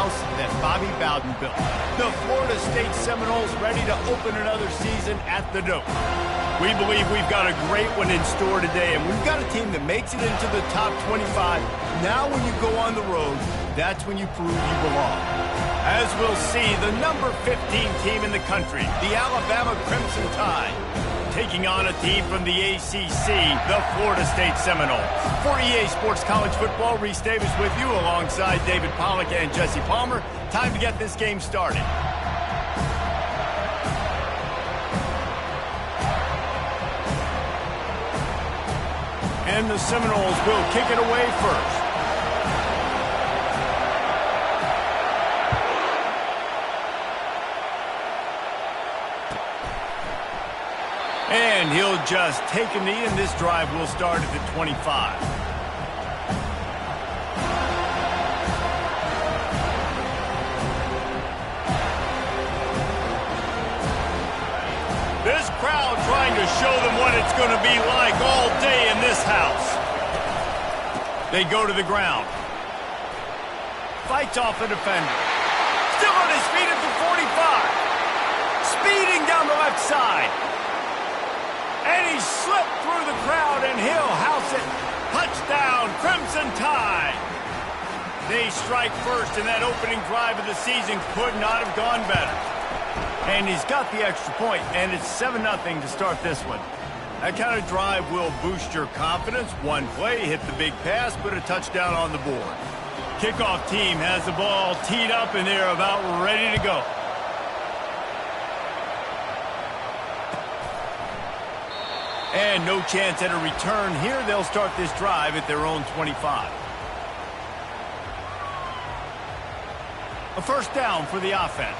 house that Bobby Bowden built. The Florida State Seminoles ready to open another season at the Dome. We believe we've got a great one in store today, and we've got a team that makes it into the top 25. Now when you go on the road, that's when you prove you belong. As we'll see, the number 15 team in the country, the Alabama Crimson Tide, taking on a team from the ACC, the Florida State Seminoles. For EA Sports College Football, Reese Davis with you alongside David Pollack and Jesse Palmer. Time to get this game started. And the Seminoles will kick it away first. And he'll just take a knee, and this drive will start at the 25. This crowd trying to show them what it's going to be like all day in this house. They go to the ground. Fights off the defender. Still on his feet at the 45. Speeding down the left side. And he slipped through the crowd, and he'll house it. Touchdown, Crimson Tide. They strike first, and that opening drive of the season could not have gone better. And he's got the extra point, and it's 7-0 to start this one. That kind of drive will boost your confidence. One play, hit the big pass, put a touchdown on the board. Kickoff team has the ball teed up, and they're about ready to go. And no chance at a return here. They'll start this drive at their own 25. A first down for the offense.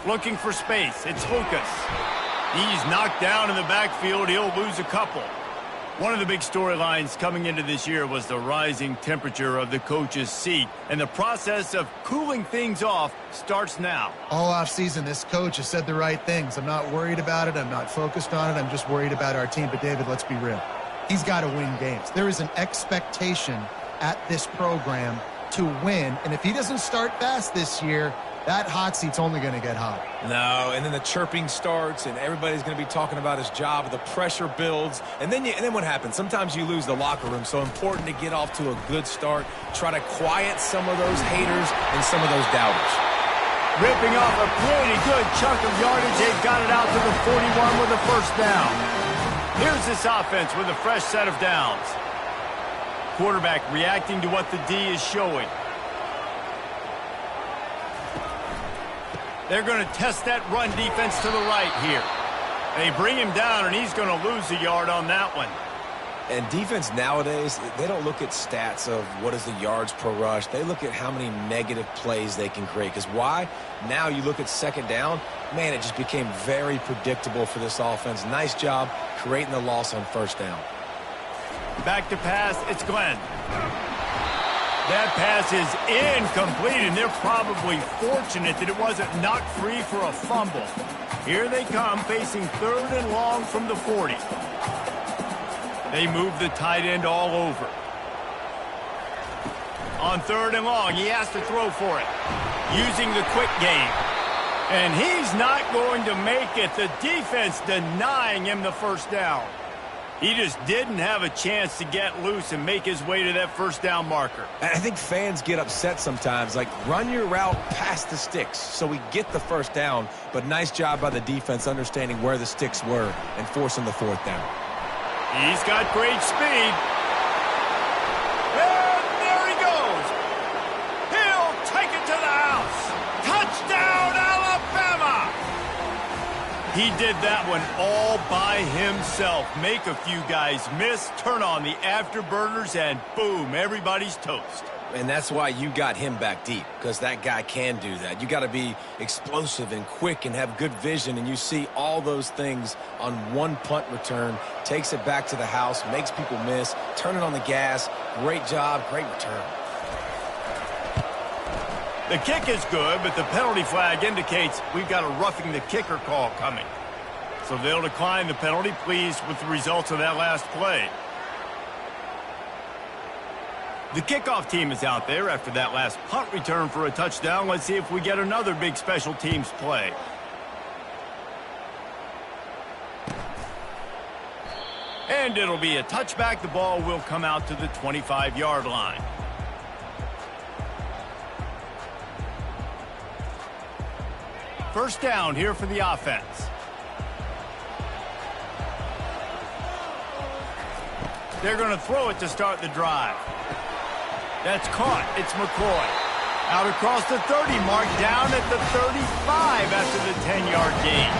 Looking for space. It's Lucas. He's knocked down in the backfield. He'll lose a couple. One of the big storylines coming into this year was the rising temperature of the coach's seat, and the process of cooling things off starts now. All offseason, this coach has said the right things. I'm not worried about it. I'm not focused on it. I'm just worried about our team. But, David, let's be real. He's got to win games. There is an expectation at this program to win, and if he doesn't start fast this year, that hot seat's only going to get hot. No, and then the chirping starts, and everybody's going to be talking about his job. The pressure builds, and then what happens? Sometimes you lose the locker room, so important to get off to a good start. Try to quiet some of those haters and some of those doubters. Ripping off a pretty good chunk of yardage. They've got it out to the 41 with a first down. Here's this offense with a fresh set of downs. Quarterback reacting to what the D is showing. They're going to test that run defense to the right here. They bring him down, and he's going to lose a yard on that one. And defense nowadays, they don't look at stats of what is the yards per rush. They look at how many negative plays they can create. Because why? Now you look at second down, man, it just became very predictable for this offense. Nice job creating the loss on first down. Back to pass, it's Glenn. That pass is incomplete, and they're probably fortunate that it wasn't knocked free for a fumble. Here they come, facing third and long from the 40. They move the tight end all over. On third and long, he has to throw for it, using the quick game. And he's not going to make it. The defense denying him the first down. He just didn't have a chance to get loose and make his way to that first down marker. And I think fans get upset sometimes. Like, run your route past the sticks so we get the first down. But nice job by the defense understanding where the sticks were and forcing the fourth down. He's got great speed. And there he goes. He'll take it to the house. Touchdown, Alabama! He did that one all by himself. Make a few guys miss, turn on the afterburners, and boom, everybody's toast. And that's why you got him back deep, because that guy can do that. You got to be explosive and quick and have good vision, and you see all those things on one punt return. Takes it back to the house, makes people miss, turning on the gas. Great job, great return. The kick is good, but the penalty flag indicates we've got a roughing the kicker call coming. So they'll decline the penalty, pleased with the results of that last play. The kickoff team is out there after that last punt return for a touchdown. Let's see if we get another big special teams play. And it'll be a touchback. The ball will come out to the 25-yard line. First down here for the offense. They're going to throw it to start the drive. That's caught. It's McCoy. Out across the 30 mark, down at the 35 after the 10-yard gain.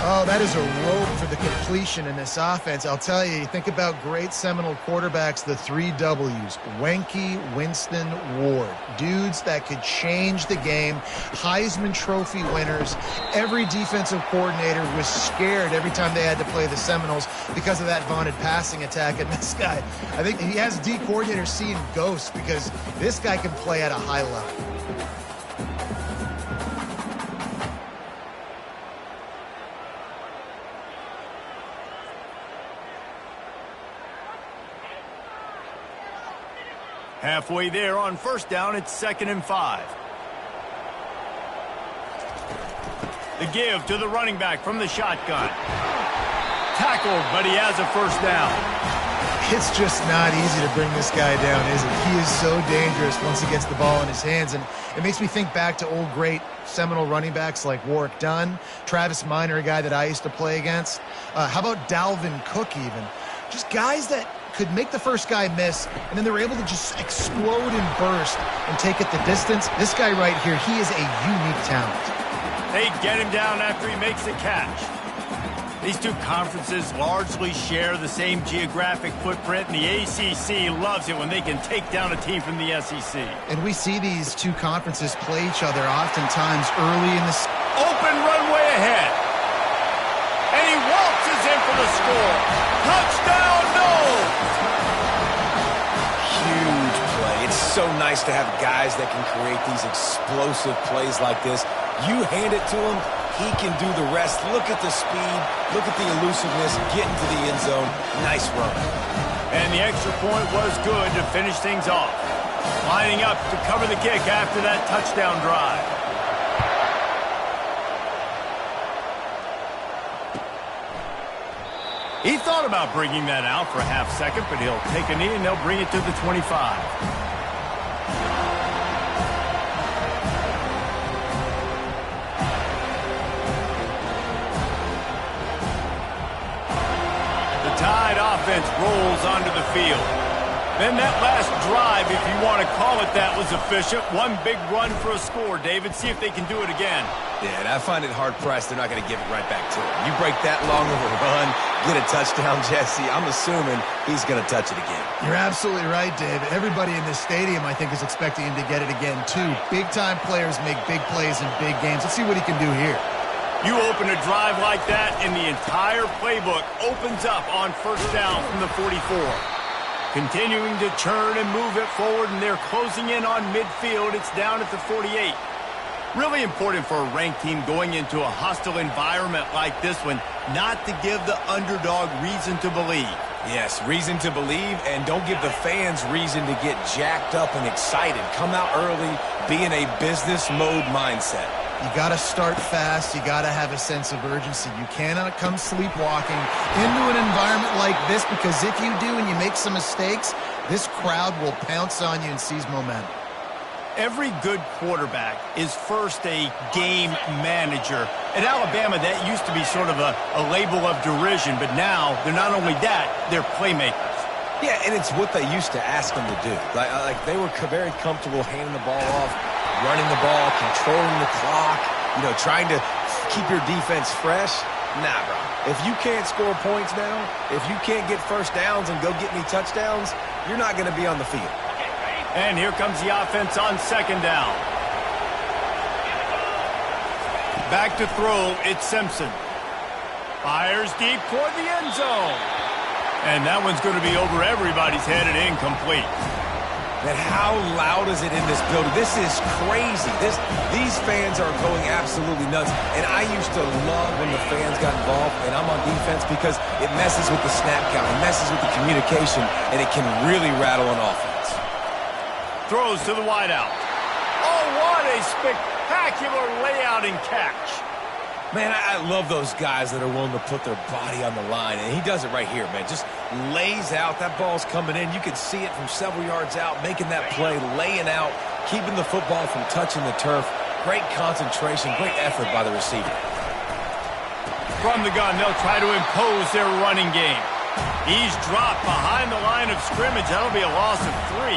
Oh, that is a rope for the completion in this offense. I'll tell you, think about great Seminole quarterbacks, the 3 W's, Wenke, Winston, Ward. Dudes that could change the game, Heisman Trophy winners. Every defensive coordinator was scared every time they had to play the Seminoles because of that vaunted passing attack. And this guy, I think he has D coordinators seeing ghosts because this guy can play at a high level. Halfway there on first down, it's 2nd and 5. The give to the running back from the shotgun. Tackled, but he has a first down. It's just not easy to bring this guy down, is it? He is so dangerous once he gets the ball in his hands. And it makes me think back to old great Seminole running backs like Warwick Dunn, Travis Minor, a guy that I used to play against. How about Dalvin Cook even? Just guys that could make the first guy miss, and then they were able to just explode and burst and take it the distance. This guy right here, he is a unique talent. They get him down after he makes the catch. These two conferences largely share the same geographic footprint, and the ACC loves it when they can take down a team from the SEC. And we see these two conferences play each other oftentimes early in the... Open runway ahead. And he waltzes in for the score. Touchdown, no! Huge play. It's so nice to have guys that can create these explosive plays like this. You hand it to him, he can do the rest. Look at the speed. Look at the elusiveness. Get into the end zone. Nice run. And the extra point was good to finish things off. Lining up to cover the kick after that touchdown drive. He thought about bringing that out for a half second, but he'll take a knee and they'll bring it to the 25. The Tide offense rolls onto the field. Then that last drive, if you want to call it that, was efficient. One big run for a score, David. See if they can do it again. Yeah, and I find it hard-pressed they're not going to give it right back to him. You break that long of a run, get a touchdown, Jesse, I'm assuming he's going to touch it again. You're absolutely right, David. Everybody in this stadium, I think, is expecting him to get it again, too. Big-time players make big plays in big games. Let's see what he can do here. You open a drive like that, and the entire playbook opens up on first down from the 44. Continuing to churn and move it forward, and they're closing in on midfield. It's down at the 48. Really important for a ranked team going into a hostile environment like this one, not to give the underdog reason to believe. Yes, reason to believe, and don't give the fans reason to get jacked up and excited. Come out early, be in a business mode mindset. You got to start fast. You got to have a sense of urgency. You cannot come sleepwalking into an environment like this, because if you do and you make some mistakes, this crowd will pounce on you and seize momentum. Every good quarterback is first a game manager. At Alabama, that used to be sort of a label of derision, but now they're not only that, they're playmakers. Yeah, and it's what they used to ask them to do. Like they were very comfortable handing the ball off, running the ball, controlling the clock, trying to keep your defense fresh. Nah, bro. If you can't score points now, if you can't get first downs and go get me touchdowns, you're not going to be on the field. And here comes the offense on second down. Back to throw, it's Simpson. Fires deep toward the end zone. And that one's going to be over everybody's head and incomplete. And how loud is it in this building? This is crazy. These fans are going absolutely nuts. And I used to love when the fans got involved, and I'm on defense, because it messes with the snap count, it messes with the communication, and it can really rattle an offense. throws to the wideout. Oh, what a spectacular layout and catch. Man, I love those guys that are willing to put their body on the line, and he does it right here, man. Just lays out. That ball's coming in. You can see it from several yards out, making that play, laying out, keeping the football from touching the turf. Great concentration, great effort by the receiver. From the gun, they'll try to impose their running game. He's dropped behind the line of scrimmage. That'll be a loss of 3.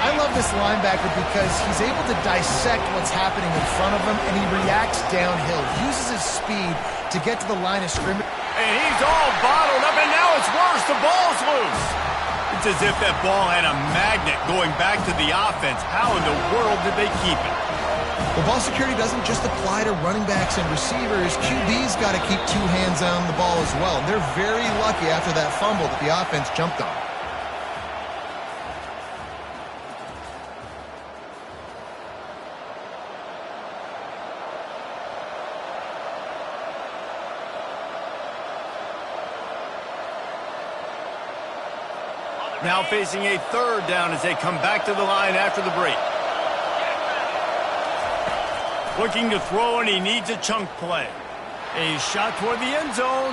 I love this linebacker because he's able to dissect what's happening in front of him, and he reacts downhill, uses his speed to get to the line of scrimmage. And he's all bottled up, and now it's worse. The ball's loose. It's as if that ball had a magnet going back to the offense. How in the world did they keep it? The ball security doesn't just apply to running backs and receivers. QB's got to keep 2 hands on the ball as well. And they're very lucky after that fumble that the offense jumped on. Now facing a 3rd down as they come back to the line after the break. Looking to throw, and he needs a chunk play. A shot toward the end zone.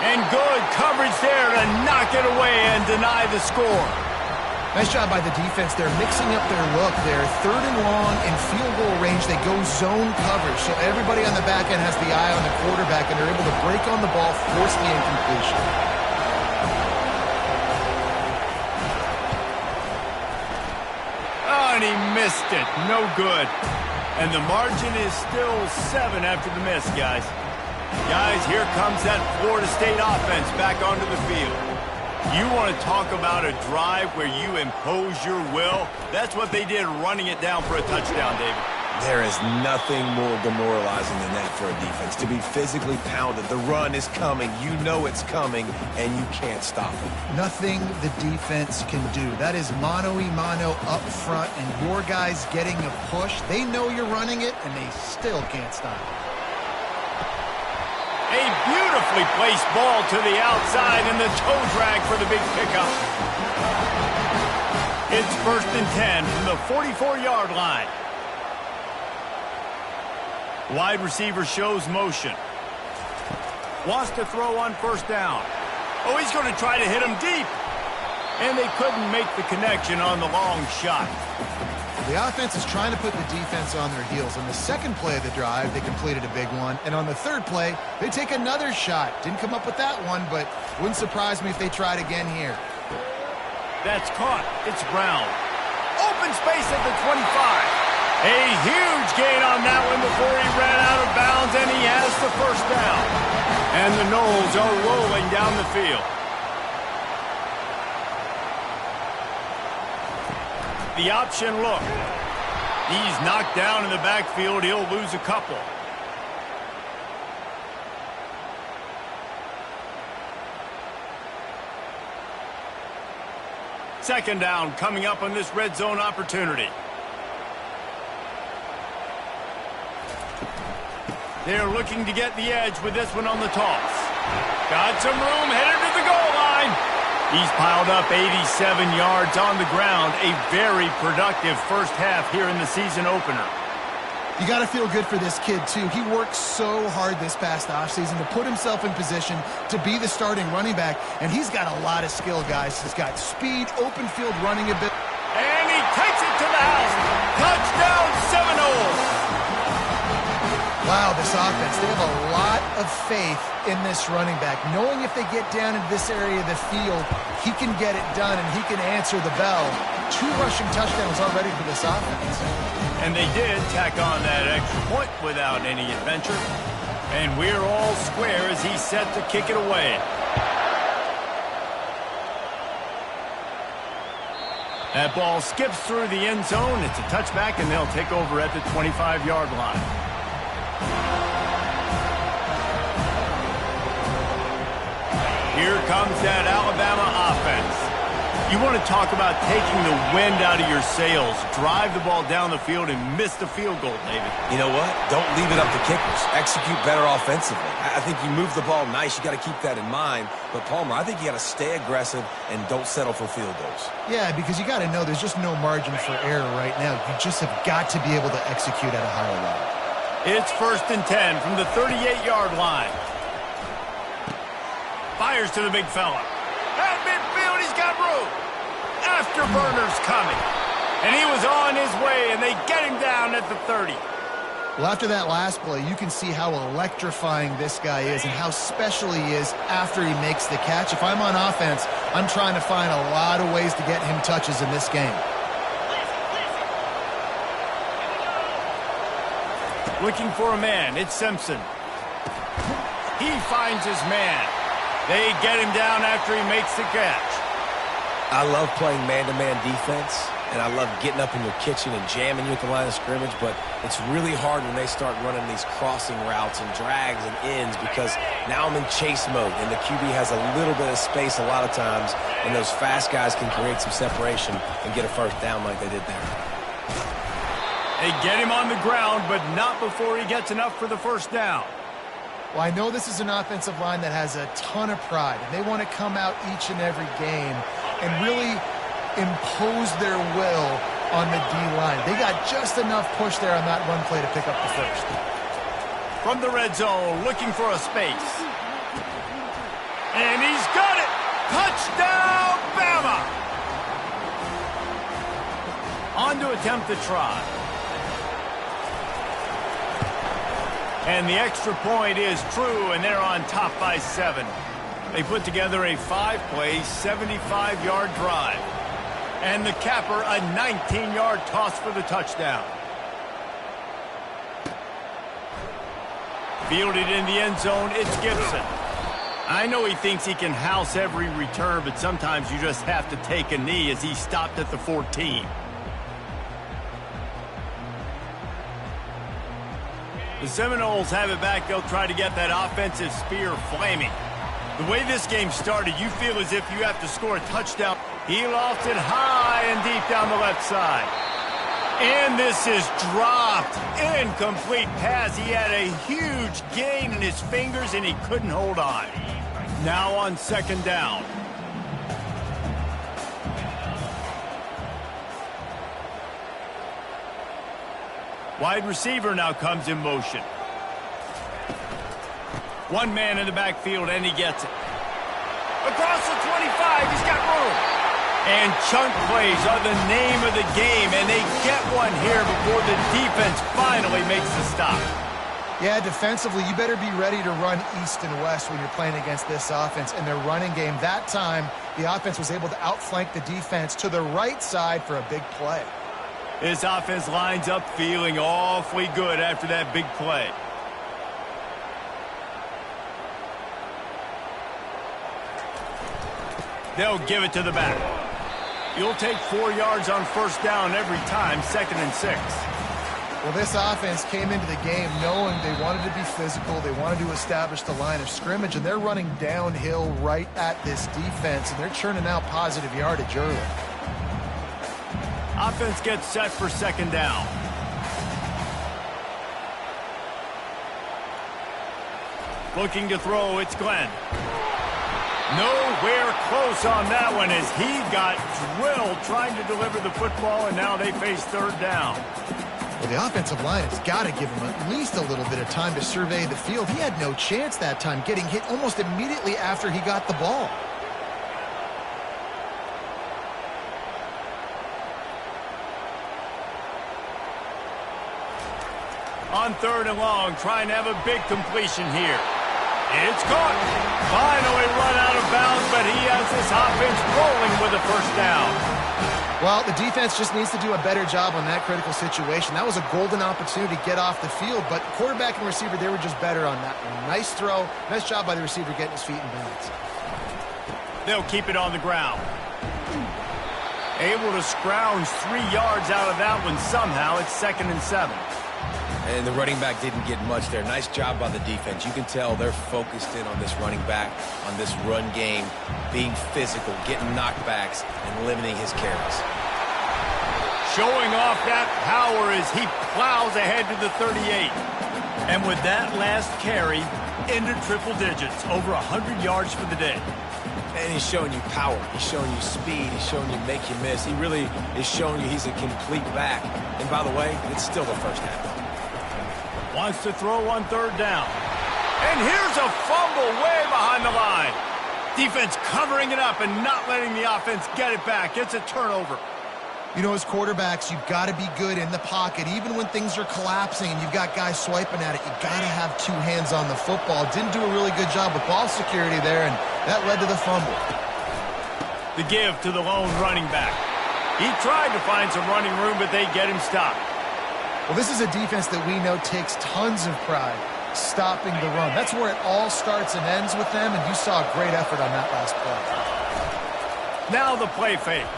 And good coverage there to knock it away and deny the score. Nice job by the defense. They're mixing up their look. They're 3rd and long in field goal range. They go zone coverage. So everybody on the back end has the eye on the quarterback, and they're able to break on the ball, force the incompletion. And he missed it. No good. And the margin is still 7 after the miss, guys. Guys, here comes that Florida State offense back onto the field. You want to talk about a drive where you impose your will? That's what they did, running it down for a touchdown, David. There is nothing more demoralizing than that for a defense, to be physically pounded. The run is coming. You know it's coming, and you can't stop it. Nothing the defense can do. That is mano-a-mano up front, and your guys getting a push. They know you're running it, and they still can't stop it. A beautifully placed ball to the outside, and the toe drag for the big pickup. It's 1st and 10 from the 44-yard line. Wide receiver shows motion. Wants to throw on 1st down. Oh, he's going to try to hit him deep. And they couldn't make the connection on the long shot. The offense is trying to put the defense on their heels. On the 2nd play of the drive, they completed a big one. And on the 3rd play, they take another shot. Didn't come up with that one, but wouldn't surprise me if they tried again here. That's caught. It's Brown. Open space at the 25. A huge gain on that one before he ran out of bounds, and he has the 1st down. And the Noles are rolling down the field. The option look. He's knocked down in the backfield. He'll lose a couple. Second down coming up on this red zone opportunity. They're looking to get the edge with this one on the toss. Got some room, headed to the goal line. He's piled up 87 yards on the ground. A very productive 1st half here in the season opener. You got to feel good for this kid, too. He worked so hard this past offseason to put himself in position to be the starting running back, and he's got a lot of skill, guys. He's got speed, open field running a bit. And he takes it to the house. Touchdown, Seminoles. Wow, this offense, they have a lot of faith in this running back, knowing if they get down into this area of the field, he can get it done and he can answer the bell. 2 rushing touchdowns already for this offense. And they did tack on that extra point without any adventure. And we're all square as he's set to kick it away. That ball skips through the end zone. It's a touchback, and they'll take over at the 25-yard line. Here comes that Alabama offense. You want to talk about taking the wind out of your sails. Drive the ball down the field and miss the field goal, David. You know what? Don't leave it up to kickers. Execute better offensively. I think you move the ball nice. You got to keep that in mind. But, Palmer, I think you got to stay aggressive and don't settle for field goals. Yeah, because you got to know there's just no margin for error right now. You just have got to be able to execute at a higher level. It's 1st and 10 from the 38-yard line. Fires to the big fella. At midfield, he's got room. Afterburner's coming. And he was on his way, and they get him down at the 30. Well, after that last play, you can see how electrifying this guy is and how special he is after he makes the catch. If I'm on offense, I'm trying to find a lot of ways to get him touches in this game. Looking for a man. It's Simpson. He finds his man. They get him down after he makes the catch. I love playing man-to-man defense, and I love getting up in your kitchen and jamming you at the line of scrimmage, but it's really hard when they start running these crossing routes and drags and ends because now I'm in chase mode, and the QB has a little bit of space a lot of times, and those fast guys can create some separation and get a first down like they did there. They get him on the ground, but not before he gets enough for the first down. Well, I know this is an offensive line that has a ton of pride, and they want to come out each and every game and really impose their will on the D-line. They got just enough push there on that run play to pick up the first. From the red zone, looking for a space. And he's got it! Touchdown, Bama! On to attempt the try. And the extra point is true, and they're on top by 7. They put together a 5-play, 75-yard drive. And the capper, a 19-yard toss for the touchdown. Fielded in the end zone, it's Gibson. I know he thinks he can house every return, but sometimes you just have to take a knee as he stopped at the 14. The Seminoles have it back. They'll try to get that offensive spear flaming. The way this game started, you feel as if you have to score a touchdown. He lofts it high and deep down the left side. And this is dropped. Incomplete pass. He had a huge gain in his fingers, and he couldn't hold on. Now on 2nd down. Wide receiver now comes in motion. One man in the backfield, and he gets it. Across the 25, he's got room. And chunk plays are the name of the game, and they get one here before the defense finally makes the stop. Yeah, defensively, you better be ready to run east and west when you're playing against this offense in their running game. That time, the offense was able to outflank the defense to the right side for a big play. This offense lines up feeling awfully good after that big play. They'll give it to the back. You'll take 4 yards on 1st down every time, 2nd and 6. Well, this offense came into the game knowing they wanted to be physical, they wanted to establish the line of scrimmage, and they're running downhill right at this defense, and they're churning out positive yardage early. Offense gets set for 2nd down. Looking to throw, it's Glenn. Nowhere close on that one as he got drilled trying to deliver the football, and now they face 3rd down. Well, the offensive line has got to give him at least a little bit of time to survey the field. He had no chance that time, getting hit almost immediately after he got the ball. On 3rd and long, trying to have a big completion here. It's caught. Finally run out of bounds, but he has this offense rolling with a 1st down. Well, the defense just needs to do a better job on that critical situation. That was a golden opportunity to get off the field, but quarterback and receiver, they were just better on that one. Nice throw. Nice job by the receiver getting his feet in bounds. They'll keep it on the ground. Able to scrounge 3 yards out of that one somehow. It's 2nd and 7. And the running back didn't get much there. Nice job by the defense. You can tell they're focused in on this running back, on this run game, being physical, getting knockbacks, and limiting his carries. Showing off that power as he plows ahead to the 38. And with that last carry, into triple digits, over 100 yards for the day. And he's showing you power. He's showing you speed. He's showing you make you miss. He really is showing you he's a complete back. And by the way, it's still the first half. Wants to throw on third down. And here's a fumble way behind the line. Defense covering it up and not letting the offense get it back. It's a turnover. You know, as quarterbacks, you've got to be good in the pocket. Even when things are collapsing and you've got guys swiping at it, you've got to have two hands on the football. Didn't do a really good job with ball security there, and that led to the fumble. The give to the lone running back. He tried to find some running room, but they get him stopped. Well, this is a defense that we know takes tons of pride stopping the run. That's where it all starts and ends with them, and you saw a great effort on that last play. Now the play fake.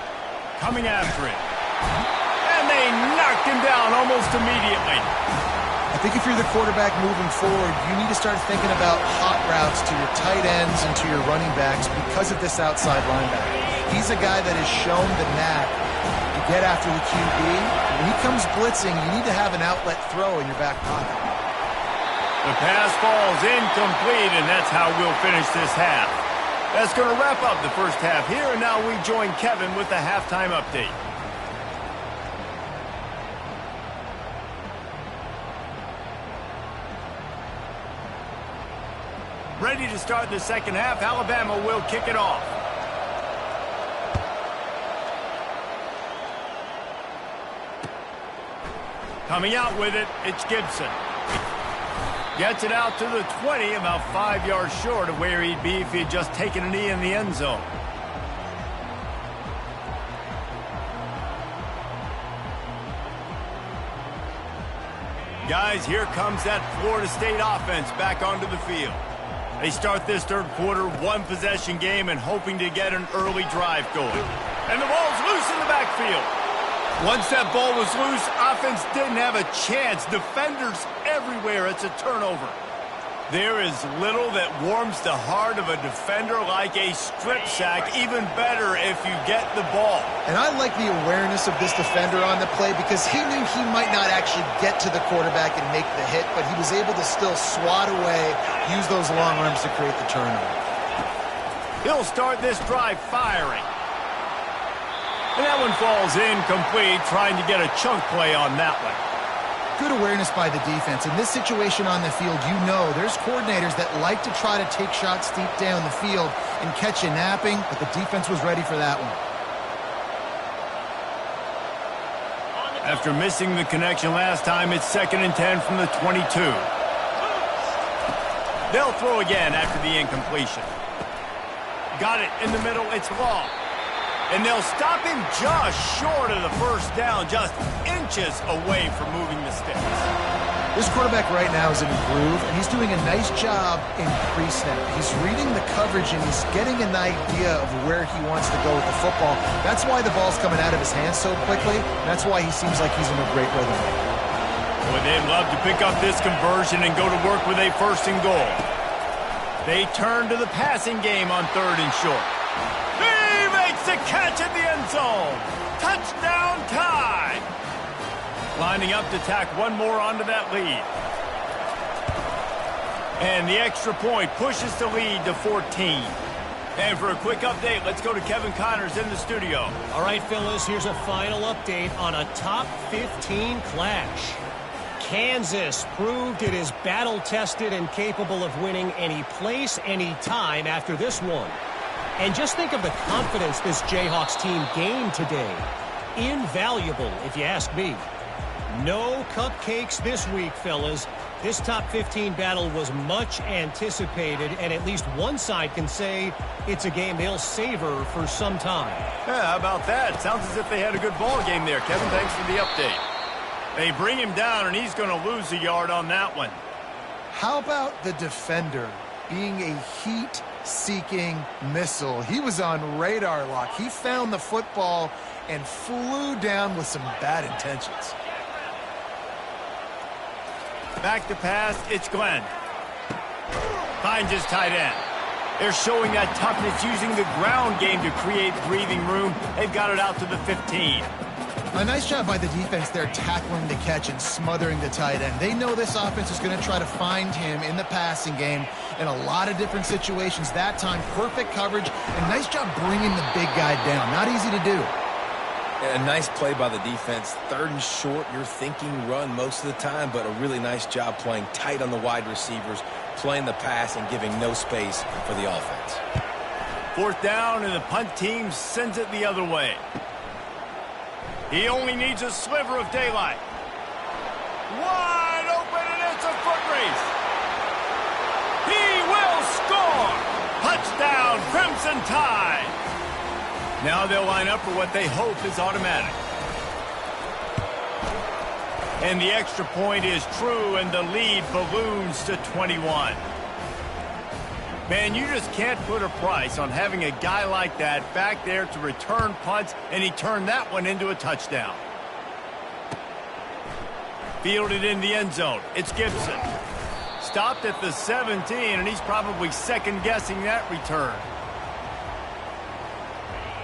Coming after it. And they knocked him down almost immediately. I think if you're the quarterback moving forward, you need to start thinking about hot routes to your tight ends and to your running backs because of this outside linebacker. He's a guy that has shown the knack to get after the QB. When he comes blitzing, you need to have an outlet throw in your back pocket. The pass falls incomplete, and that's how we'll finish this half. That's going to wrap up the first half here, and now we join Kevin with the halftime update. Ready to start the second half. Alabama will kick it off. Coming out with it, it's Gibson. Gets it out to the 20, about 5 yards short of where he'd be if he had just taken a knee in the end zone. Guys, here comes that Florida State offense back onto the field. They start this third quarter, one possession game, and hoping to get an early drive going. And the ball's loose in the backfield. Once that ball was loose, offense didn't have a chance. Defenders everywhere. It's a turnover. There is little that warms the heart of a defender like a strip sack. Even better if you get the ball. And I like the awareness of this defender on the play because he knew he might not actually get to the quarterback and make the hit, but he was able to still swat away, use those long arms to create the turnover. He'll start this drive firing. And that one falls incomplete, trying to get a chunk play on that one. Good awareness by the defense. In this situation on the field, you know there's coordinators that like to try to take shots deep down the field and catch you napping, but the defense was ready for that one. After missing the connection last time, it's 2nd and 10 from the 22. They'll throw again after the incompletion. Got it in the middle, it's long. And they'll stop him just short of the first down, just inches away from moving the sticks. This quarterback right now is in a groove, and he's doing a nice job in pre-snap. He's reading the coverage, and he's getting an idea of where he wants to go with the football. That's why the ball's coming out of his hands so quickly. That's why he seems like he's in a great rhythm. Boy, they'd love to pick up this conversion and go to work with a 1st and goal. They turn to the passing game on 3rd and short. The catch at the end zone. Touchdown tie. Lining up to tack one more onto that lead. And the extra point pushes the lead to 14. And for a quick update, let's go to Kevin Connors in the studio. All right, fellas, here's a final update on a top 15 clash. Kansas proved it is battle-tested and capable of winning any place, any time after this one. And just think of the confidence this Jayhawks team gained today. Invaluable, if you ask me. No cupcakes this week, fellas. This top 15 battle was much anticipated, and at least one side can say it's a game they'll savor for some time. Yeah, how about that? Sounds as if they had a good ball game there, Kevin. Thanks for the update. They bring him down, and he's going to lose a yard on that one. How about the defender being a heat-seeking missile? He was on radar lock. He found the football and flew down with some bad intentions. Back to pass, it's Glenn. Finds his tight end. They're showing that toughness using the ground game to create breathing room. They've got it out to the 15. A nice job by the defense there tackling the catch and smothering the tight end. They know this offense is going to try to find him in the passing game in a lot of different situations. That time, perfect coverage, and nice job bringing the big guy down. Not easy to do. A nice play by the defense. 3rd and short, you're thinking run most of the time, but a really nice job playing tight on the wide receivers, playing the pass and giving no space for the offense. 4th down, and the punt team sends it the other way. He only needs a sliver of daylight. Wide open, and it's a foot race. He will score! Touchdown, Crimson Tide! Now they'll line up for what they hope is automatic. And the extra point is true, and the lead balloons to 21. Man, you just can't put a price on having a guy like that back there to return punts, and he turned that one into a touchdown. Fielded in the end zone. It's Gibson. Stopped at the 17, and he's probably second-guessing that return.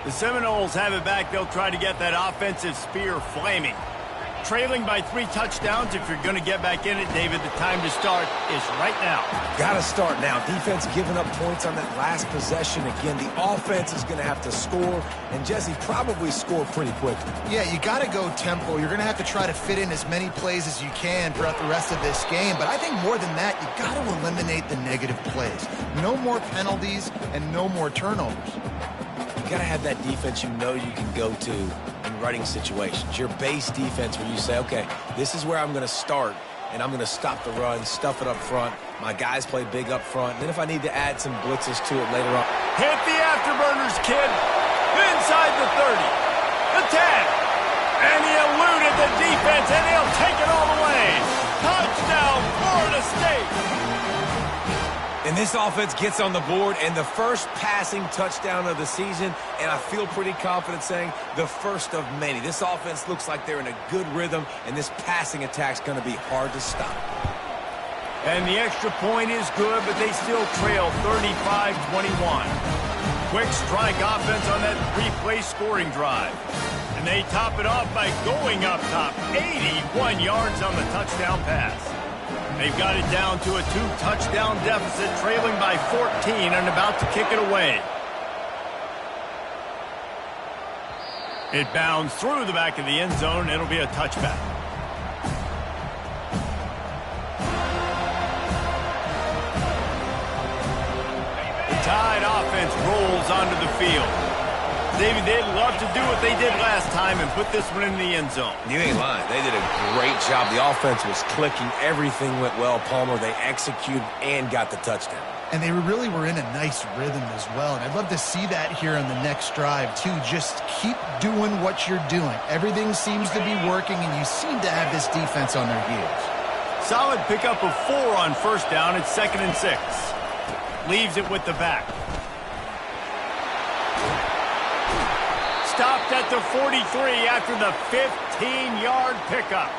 The Seminoles have it back. They'll try to get that offensive spear flaming. Trailing by 3 touchdowns. If you're going to get back in it, David, the time to start is right now. Got to start now. Defense giving up points on that last possession. Again, the offense is going to have to score, and Jesse probably score pretty quickly. Yeah, you got to go tempo. You're going to have to try to fit in as many plays as you can throughout the rest of this game. But I think more than that, you got to eliminate the negative plays. No more penalties and no more turnovers. You got to have that defense you know you can go to in running situations. Your base defense where you say, okay, this is where I'm going to start, and I'm going to stop the run, stuff it up front. My guys play big up front. And then if I need to add some blitzes to it later on. Hit the afterburners, kid. Inside the 30. The 10. And he eluded the defense, and he'll take it all the way. Touchdown, Florida State. And this offense gets on the board, and the first passing touchdown of the season, and I feel pretty confident saying the first of many. This offense looks like they're in a good rhythm, and this passing attack's going to be hard to stop. And the extra point is good, but they still trail 35-21. Quick strike offense on that 3-play scoring drive. And they top it off by going up top. 81 yards on the touchdown pass. They've got it down to a 2-touchdown deficit, trailing by 14 and about to kick it away. It bounds through the back of the end zone. It'll be a touchback. The Tide offense rolls onto the field. David, they'd love to do what they did last time and put this one in the end zone. You ain't lying. They did a great job. The offense was clicking. Everything went well. Palmer, they executed and got the touchdown. And they really were in a nice rhythm as well. And I'd love to see that here on the next drive, too. Just keep doing what you're doing. Everything seems to be working, and you seem to have this defense on their heels. Solid pickup of 4 on first down. It's 2nd and 6. Leaves it with the back. Stopped at the 43 after the 15-yard pickup.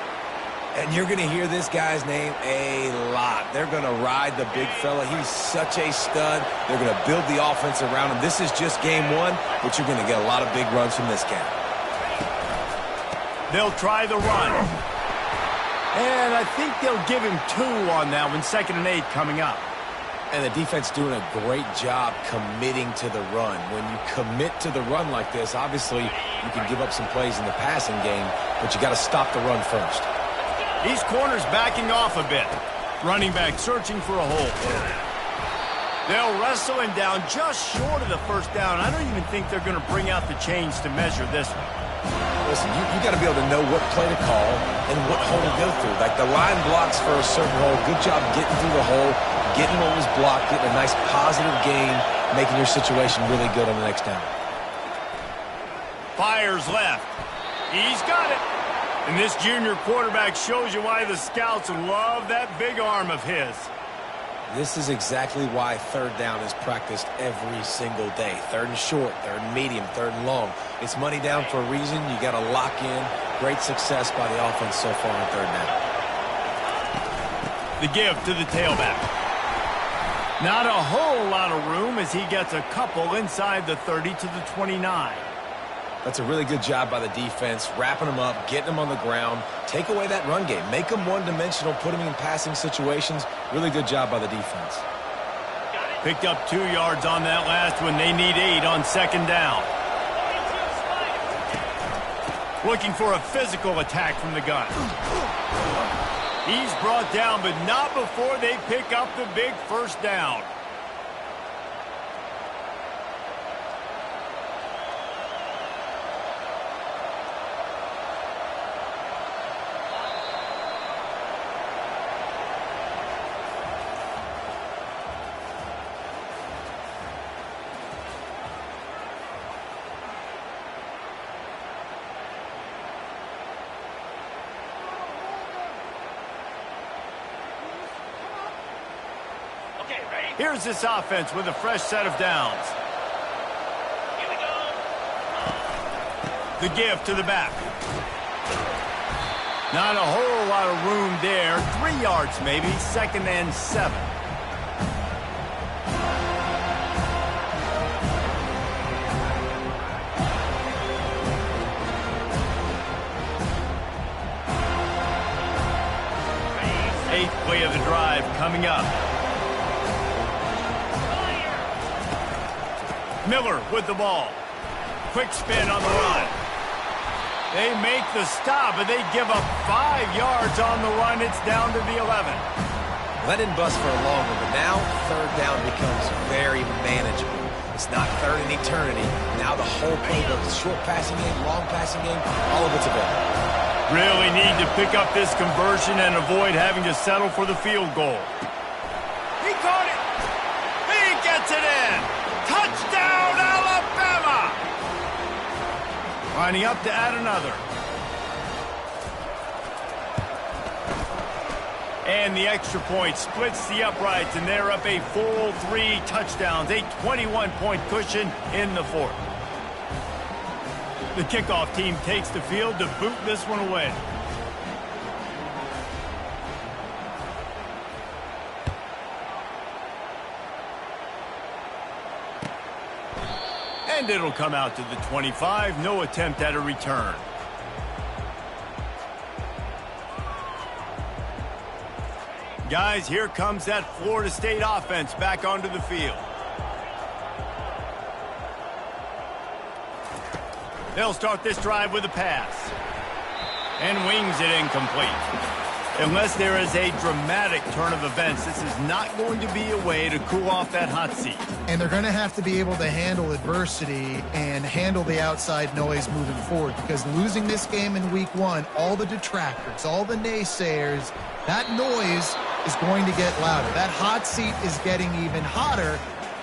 And you're going to hear this guy's name a lot. They're going to ride the big fella. He's such a stud. They're going to build the offense around him. This is just game 1, but you're going to get a lot of big runs from this guy. They'll try the run. And I think they'll give him 2 on that one. 2nd and 8 coming up. And the defense doing a great job committing to the run. When you commit to the run like this, obviously you can give up some plays in the passing game, but you got to stop the run first. These corners backing off a bit. Running back searching for a hole. They'll wrestle him down just short of the first down. I don't even think they're going to bring out the chains to measure this one. Listen, you got to be able to know what play to call and what hole to go through. Like the line blocks for a certain hole. Good job getting through the hole, getting what was blocked, getting a nice positive gain, making your situation really good on the next down. Fires left. He's got it. And this junior quarterback shows you why the scouts love that big arm of his. This is exactly why 3rd down is practiced every single day. 3rd and short, 3rd and medium, 3rd and long. It's money down for a reason. You got to lock in. Great success by the offense so far on 3rd down. The give to the tailback. Not a whole lot of room as he gets a couple inside the 30 to the 29. That's a really good job by the defense, wrapping them up, getting them on the ground. Take away that run game. Make them one-dimensional, put them in passing situations. Really good job by the defense. Picked up 2 yards on that last one. They need 8 on second down. Looking for a physical attack from the gun. He's brought down, but not before they pick up the big first down. Here's this offense with a fresh set of downs. Here we go. The give to the back. Not a whole lot of room there. 3 yards maybe. 2nd and 7. Eighth play of the drive coming up. Miller with the ball. Quick spin on the run. They make the stop, but they give up 5 yards on the run. It's down to the 11. That didn't bust for a long one, but now 3rd down becomes very manageable. It's not 3rd and eternity. Now the whole playbook, short passing game, long passing game, all of it's available. Really need to pick up this conversion and avoid having to settle for the field goal. He caught it. He gets it in. Touchdown, Alabama! Lining up to add another. And the extra point splits the uprights, and they're up a full 3 touchdowns, a 21-point cushion in the 4th. The kickoff team takes the field to boot this one away. And it'll come out to the 25. No attempt at a return. Guys, here comes that Florida State offense back onto the field. They'll start this drive with a pass. And wings it incomplete. Unless there is a dramatic turn of events, this is not going to be a way to cool off that hot seat. And they're going to have to be able to handle adversity and handle the outside noise moving forward, because losing this game in week 1, all the detractors, all the naysayers, that noise is going to get louder. That hot seat is getting even hotter.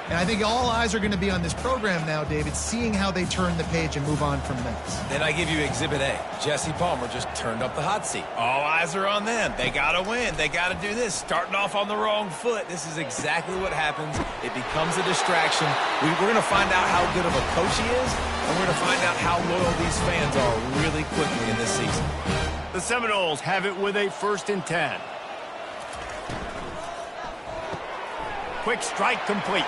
And I think all eyes are going to be on this program now, David, seeing how they turn the page and move on from this. Then I give you Exhibit A. Jesse Palmer just turned up the hot seat. All eyes are on them. They got to win. They got to do this. Starting off on the wrong foot. This is exactly what happens. It becomes a distraction. We're going to find out how good of a coach he is, and we're going to find out how loyal these fans are really quickly in this season. The Seminoles have it with a 1st and 10. Quick strike complete.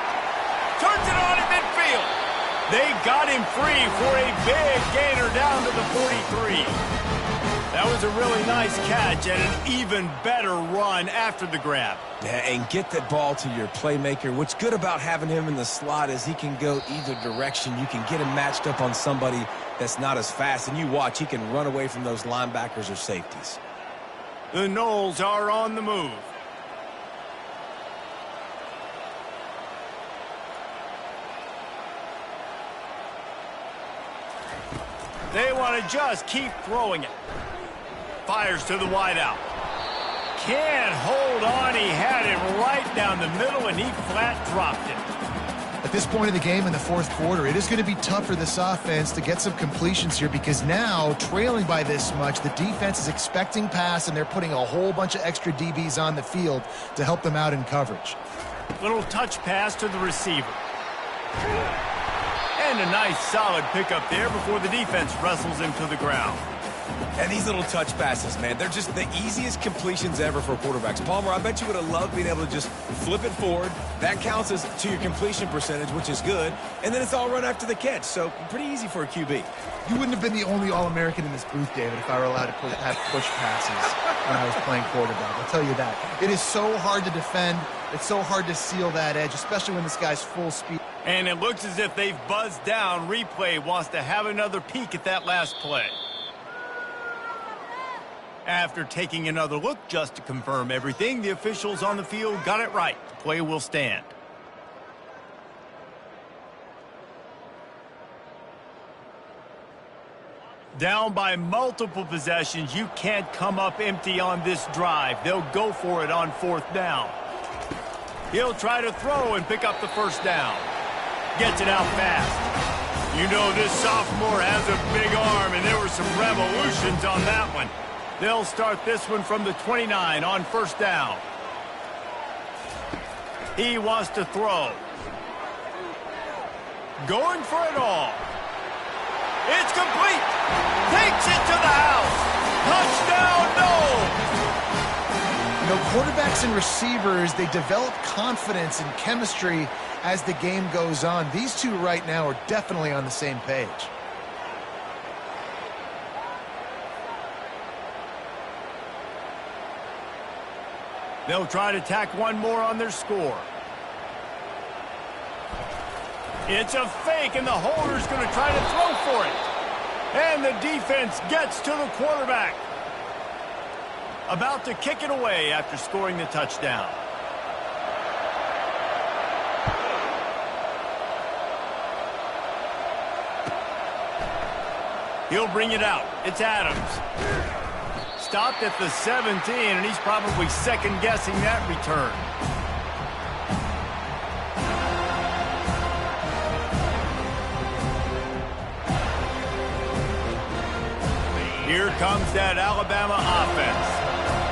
Turns it on in midfield. They got him free for a big gainer down to the 43. That was a really nice catch and an even better run after the grab. Yeah, and get that ball to your playmaker. What's good about having him in the slot is he can go either direction. You can get him matched up on somebody that's not as fast, and you watch, he can run away from those linebackers or safeties. The Noles are on the move. They want to just keep throwing it. Fires to the wideout. Can't hold on. He had it right down the middle, and he flat dropped it. At this point of the game in the 4th quarter, it is going to be tough for this offense to get some completions here, because now, trailing by this much, the defense is expecting pass, and they're putting a whole bunch of extra DBs on the field to help them out in coverage. Little touch pass to the receiver. And a nice solid pickup there before the defense wrestles him to the ground. And these little touch passes, man, they're just the easiest completions ever for quarterbacks. Palmer, I bet you would have loved being able to just flip it forward. That counts as to your completion percentage, which is good. And then it's all run after the catch, so pretty easy for a QB. You wouldn't have been the only All-American in this booth, David, if I were allowed to have push passes when I was playing quarterback. I'll tell you that. It is so hard to defend. It's so hard to seal that edge, especially when this guy's full speed. And it looks as if they've buzzed down. Replay wants to have another peek at that last play. After taking another look just to confirm everything, the officials on the field got it right. The play will stand. Down by multiple possessions, you can't come up empty on this drive. They'll go for it on 4th down. He'll try to throw and pick up the 1st down. Gets it out fast. You know this sophomore has a big arm, and there were some revolutions on that one. They'll start this one from the 29 on 1st down. He wants to throw. Going for it all. It's complete. Takes it to the house. Touchdown, no. You know, quarterbacks and receivers, they develop confidence and chemistry as the game goes on. These two right now are definitely on the same page. They'll try to tack one more on their score. It's a fake, and the holder's going to try to throw for it. And the defense gets to the quarterback. About to kick it away after scoring the touchdown. He'll bring it out. It's Adams. Stopped at the 17, and he's probably second-guessing that return. Here comes that Alabama offense.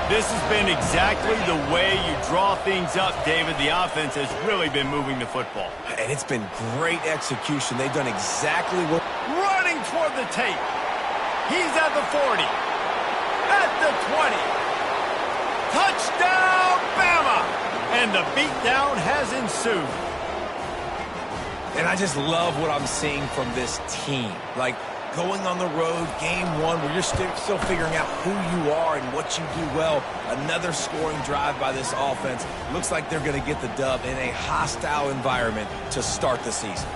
This has been exactly the way you draw things up, David. The offense has really been moving the football. And it's been great execution. They've done exactly what... Running toward the tape. He's at the 40. At the 20. Touchdown, Bama! And the beatdown has ensued. And I just love what I'm seeing from this team. Like, going on the road, game one, where you're still figuring out who you are and what you do well. Another scoring drive by this offense. Looks like they're going to get the dub in a hostile environment to start the season.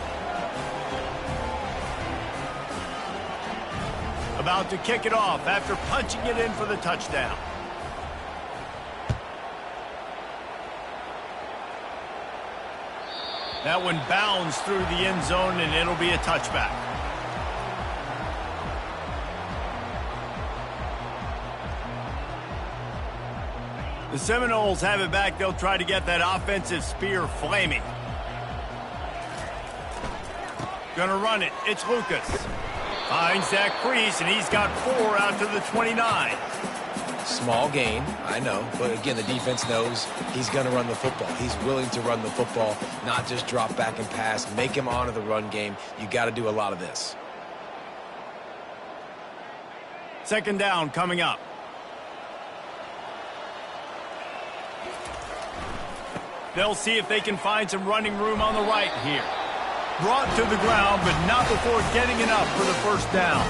About to kick it off after punching it in for the touchdown. That one bounds through the end zone, and it'll be a touchback. The Seminoles have it back. They'll try to get that offensive spear flaming. Gonna run it. It's Lucas. Finds that crease, and he's got 4 out to the 29. Small gain, I know. But again, the defense knows he's going to run the football. He's willing to run the football, not just drop back and pass. Make him honor the run game. You got to do a lot of this. 2nd down coming up. They'll see if they can find some running room on the right here. Brought to the ground, but not before getting enough for the 1st down.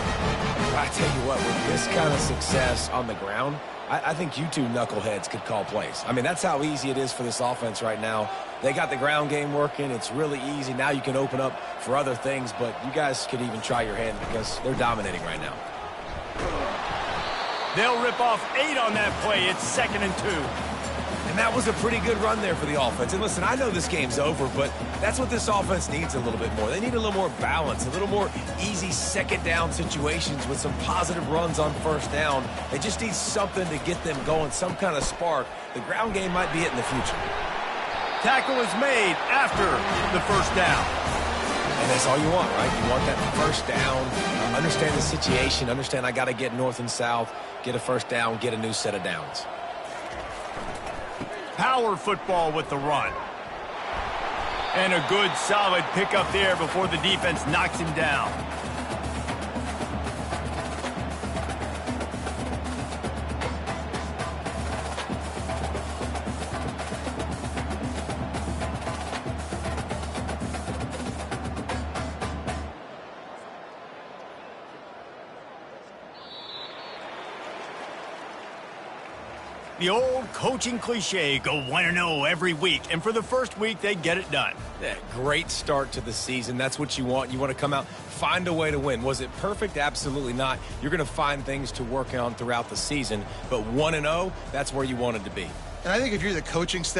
I tell you what, with this kind of success on the ground, I think you two knuckleheads could call plays. I mean, that's how easy it is for this offense right now. They got the ground game working. It's really easy. Now you can open up for other things, but you guys could even try your hand because they're dominating right now. They'll rip off 8 on that play. It's 2nd and 2. And that was a pretty good run there for the offense. And listen, I know this game's over, but that's what this offense needs a little bit more. They need a little more balance, a little more easy 2nd down situations with some positive runs on 1st down. They just need something to get them going, some kind of spark. The ground game might be it in the future. Tackle is made after the 1st down. And that's all you want, right? You want that 1st down, understand the situation, understand I got to get north and south, get a 1st down, get a new set of downs. Power football with the run. And a good, solid pickup there before the defense knocks him down. The old coaching cliche, go 1-0 every week, and for the first week, they get it done. Yeah, great start to the season. That's what you want. You want to come out, find a way to win. Was it perfect? Absolutely not. You're going to find things to work on throughout the season, but 1-0, that's where you wanted to be. And I think if you're the coaching staff,